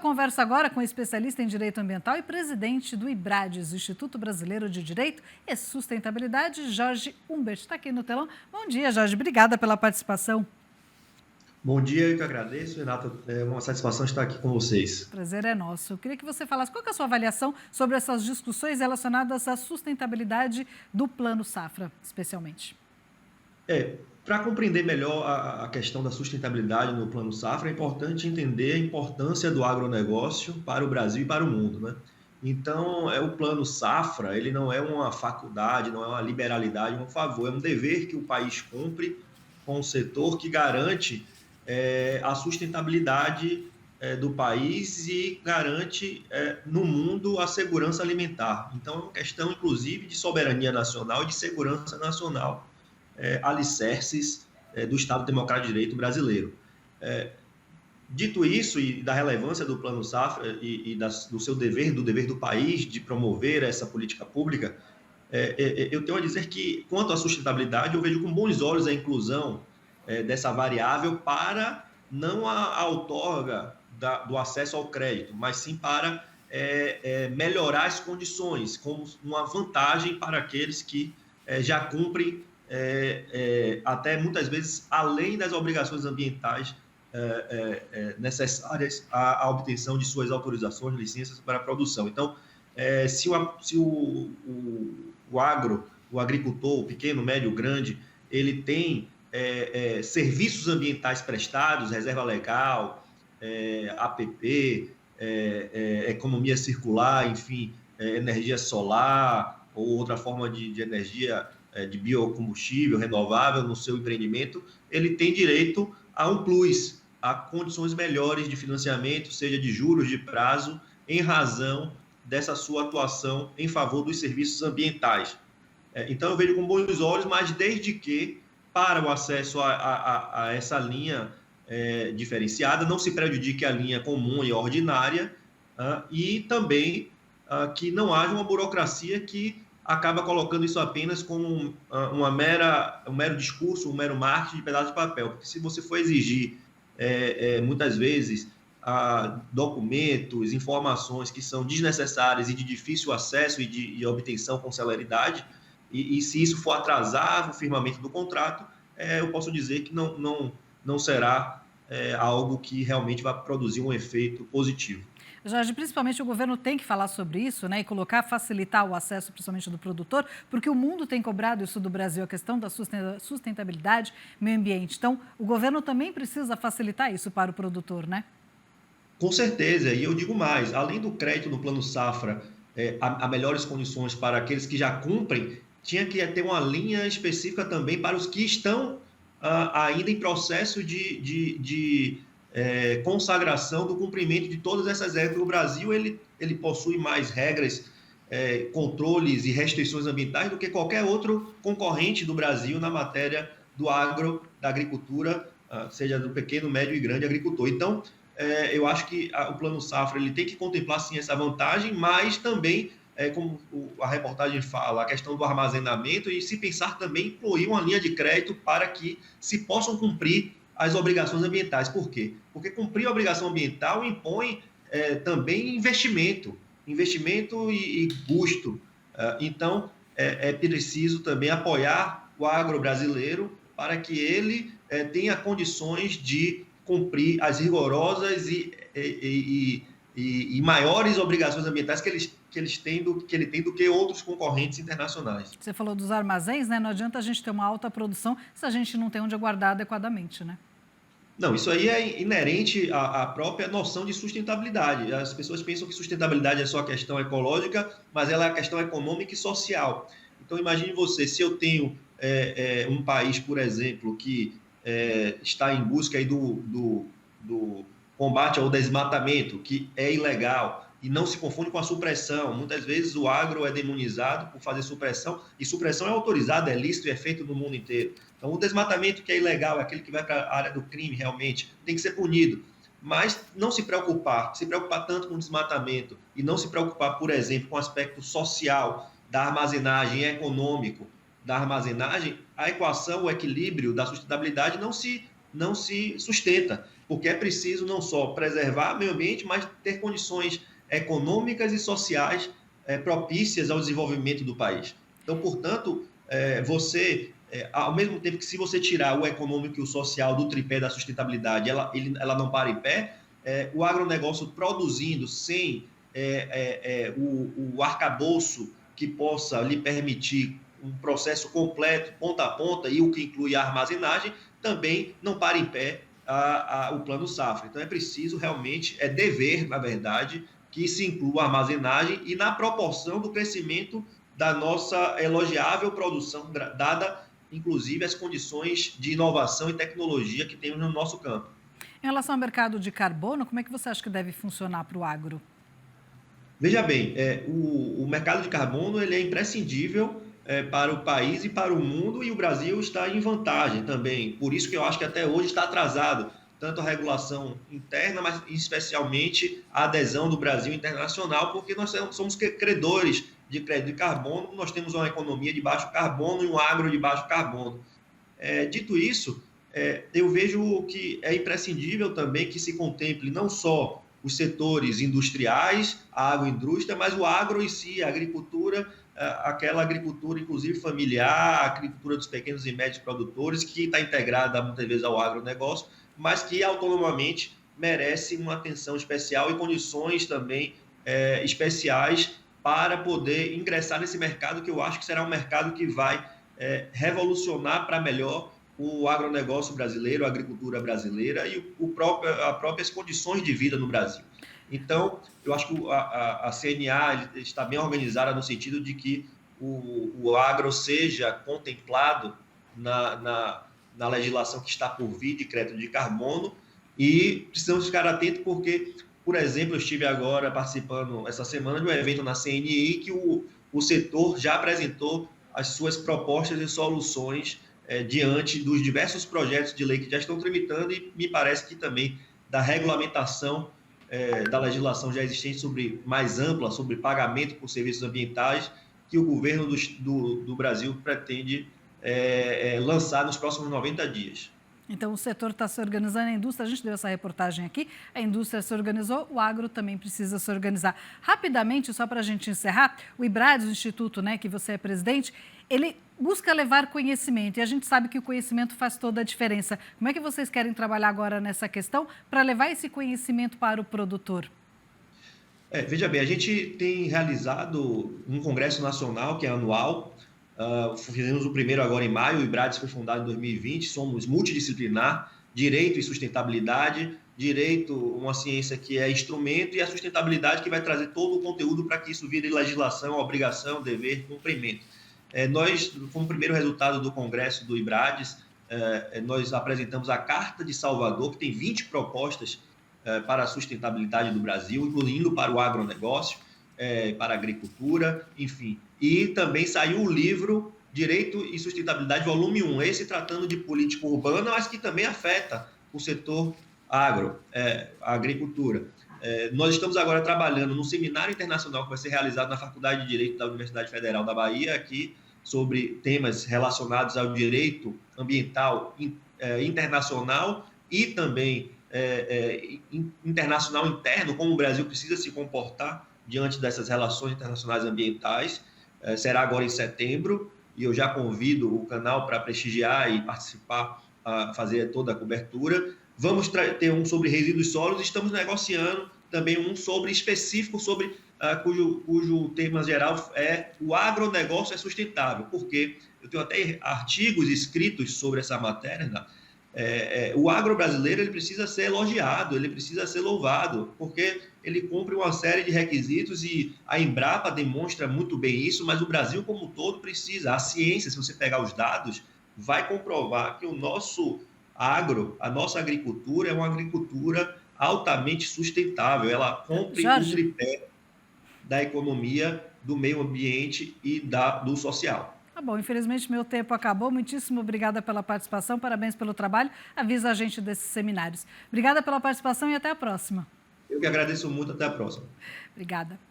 Conversa agora com o especialista em direito ambiental e presidente do IBRADES, Instituto Brasileiro de Direito e Sustentabilidade, Jorge Humbert. Está aqui no telão. Bom dia, Jorge. Obrigada pela participação. Bom dia, eu que agradeço, Renata. É uma satisfação estar aqui com vocês. O prazer é nosso. Eu queria que você falasse qual é a sua avaliação sobre essas discussões relacionadas à sustentabilidade do Plano Safra, especialmente. Para compreender melhor a questão da sustentabilidade no Plano Safra, é importante entender a importância do agronegócio para o Brasil e para o mundo, né? Então, o Plano Safra, ele não é uma faculdade, não é uma liberalidade, é um favor, é um dever que o país cumpre com o setor que garante a sustentabilidade do país e garante no mundo a segurança alimentar. Então, é uma questão, inclusive, de soberania nacional e de segurança nacional, alicerces do Estado Democrático de Direito brasileiro. Dito isso, e da relevância do Plano Safra do seu dever, do dever do país de promover essa política pública, eu tenho a dizer que, quanto à sustentabilidade, eu vejo com bons olhos a inclusão dessa variável para não a outorga do acesso ao crédito, mas sim para melhorar as condições, como uma vantagem para aqueles que já cumprem até muitas vezes além das obrigações ambientais necessárias à obtenção de suas autorizações, licenças para a produção. Então, se o agricultor, o pequeno, médio, grande, ele tem serviços ambientais prestados, reserva legal, APP, economia circular, enfim, energia solar ou outra forma de energia de biocombustível renovável no seu empreendimento, ele tem direito a um plus, a condições melhores de financiamento, seja de juros de prazo, em razão dessa sua atuação em favor dos serviços ambientais. Então, eu vejo com bons olhos, mas desde que, para o acesso a essa linha diferenciada, não se prejudique a linha comum e ordinária, e também que não haja uma burocracia que acaba colocando isso apenas como um mero discurso, um mero marketing de pedaço de papel. Porque se você for exigir, muitas vezes, documentos, informações que são desnecessárias e de difícil acesso e de obtenção com celeridade, e se isso for atrasar o firmamento do contrato, eu posso dizer que não será algo que realmente vai produzir um efeito positivo. Jorge, principalmente o governo tem que falar sobre isso, né, e facilitar o acesso, principalmente do produtor, porque o mundo tem cobrado isso do Brasil, a questão da sustentabilidade, meio ambiente. Então, o governo também precisa facilitar isso para o produtor, né? Com certeza, e eu digo mais, além do crédito no Plano Safra, a melhores condições para aqueles que já cumprem, tinha que ter uma linha específica também para os que estão ainda em processo de consagração do cumprimento de todas essas regras. O Brasil ele possui mais regras, controles e restrições ambientais do que qualquer outro concorrente do Brasil na matéria do agro, da agricultura, seja do pequeno, médio e grande agricultor. Então, eu acho que o Plano Safra ele tem que contemplar sim essa vantagem, mas também, como a reportagem fala, a questão do armazenamento e se pensar também incluir uma linha de crédito para que se possam cumprir as obrigações ambientais. Por quê? Porque cumprir a obrigação ambiental impõe também investimento e custo. Então, é preciso também apoiar o agro brasileiro para que ele tenha condições de cumprir as rigorosas e maiores obrigações ambientais que ele tem do que outros concorrentes internacionais. Você falou dos armazéns, né? Não adianta a gente ter uma alta produção se a gente não tem onde guardar adequadamente, né? Não, isso aí é inerente à própria noção de sustentabilidade. As pessoas pensam que sustentabilidade é só a questão ecológica, mas ela é a questão econômica e social. Então, imagine você, se eu tenho um país, por exemplo, que está em busca aí do combate ao desmatamento, que é ilegal, e não se confunde com a supressão. Muitas vezes o agro é demonizado por fazer supressão, e supressão é autorizada, é lícito e é feito no mundo inteiro. Então, o desmatamento que é ilegal, é aquele que vai para a área do crime realmente, tem que ser punido. Mas não se preocupar tanto com o desmatamento e não se preocupar, por exemplo, com o aspecto social da armazenagem, econômico da armazenagem, a equação, o equilíbrio da sustentabilidade não se não se sustenta, porque é preciso não só preservar o meio ambiente, mas ter condições econômicas e sociais propícias ao desenvolvimento do país. Então, portanto, ao mesmo tempo que se você tirar o econômico e o social do tripé da sustentabilidade, ela não para em pé, o agronegócio produzindo sem o arcabouço que possa lhe permitir um processo completo, ponta a ponta, e o que inclui a armazenagem, também não para em pé o plano safra. Então é preciso realmente, é dever, na verdade, que se inclua a armazenagem e na proporção do crescimento da nossa elogiável produção, dada inclusive as condições de inovação e tecnologia que temos no nosso campo. Em relação ao mercado de carbono, como é que você acha que deve funcionar para o agro? Veja bem, o mercado de carbono ele é imprescindível para o país e para o mundo, e o Brasil está em vantagem também. Por isso que eu acho que até hoje está atrasado tanto a regulação interna, mas especialmente a adesão do Brasil internacional, porque nós somos credores de crédito de carbono, nós temos uma economia de baixo carbono e um agro de baixo carbono. Dito isso, eu vejo que é imprescindível também que se contemple não só os setores industriais, a agroindústria, mas o agro em si, a agricultura, aquela agricultura, inclusive familiar, a agricultura dos pequenos e médios produtores, que está integrada muitas vezes ao agronegócio, mas que autonomamente merece uma atenção especial e condições também especiais para poder ingressar nesse mercado, que eu acho que será um mercado que vai revolucionar para melhor o agronegócio brasileiro, a agricultura brasileira e as próprias condições de vida no Brasil. Então, eu acho que a CNA está bem organizada no sentido de que o agro seja contemplado na legislação que está por vir de crédito de carbono, e precisamos ficar atentos porque, por exemplo, eu estive agora participando essa semana de um evento na CNI que o setor já apresentou as suas propostas e soluções diante dos diversos projetos de lei que já estão tramitando, e me parece que também da regulamentação da legislação já existente mais ampla sobre pagamento por serviços ambientais, que o governo do Brasil pretende lançar nos próximos 90 dias. Então, o setor está se organizando, a indústria, a gente deu essa reportagem aqui, a indústria se organizou, o agro também precisa se organizar. Rapidamente, só para a gente encerrar, o IBRADES, o Instituto, que você é presidente, ele busca levar conhecimento, e a gente sabe que o conhecimento faz toda a diferença. Como é que vocês querem trabalhar agora nessa questão para levar esse conhecimento para o produtor? Veja bem, a gente tem realizado um congresso nacional, que é anual. Fizemos o primeiro agora em maio, o IBRADES foi fundado em 2020, somos multidisciplinar, direito e sustentabilidade, direito, uma ciência que é instrumento, e a sustentabilidade que vai trazer todo o conteúdo para que isso vire legislação, obrigação, dever, cumprimento. Nós, como primeiro resultado do congresso do IBRADES, nós apresentamos a Carta de Salvador, que tem 20 propostas para a sustentabilidade do Brasil, incluindo para o agronegócio, para a agricultura, enfim. E também saiu o livro Direito e Sustentabilidade, volume 1, esse tratando de política urbana, mas que também afeta o setor agro, a agricultura. Nós estamos agora trabalhando num seminário internacional que vai ser realizado na Faculdade de Direito da Universidade Federal da Bahia, aqui, sobre temas relacionados ao direito ambiental internacional e também internacional interno, como o Brasil precisa se comportar diante dessas relações internacionais ambientais. Será agora em setembro, e eu já convido o canal para prestigiar e participar, fazer toda a cobertura. Vamos ter um sobre resíduos sólidos, estamos negociando também um específico sobre cujo tema geral é o agronegócio é sustentável, porque eu tenho até artigos escritos sobre essa matéria, né? O agro brasileiro ele precisa ser elogiado, ele precisa ser louvado, porque ele cumpre uma série de requisitos, e a Embrapa demonstra muito bem isso, mas o Brasil como um todo precisa. A ciência, se você pegar os dados, vai comprovar que o nosso agro, a nossa agricultura é uma agricultura altamente sustentável, ela cumpre o tripé da economia, do meio ambiente e do social. Tá bom, infelizmente meu tempo acabou. Muitíssimo obrigada pela participação, parabéns pelo trabalho. Avisa a gente desses seminários. Obrigada pela participação e até a próxima. Eu que agradeço muito, até a próxima. Obrigada.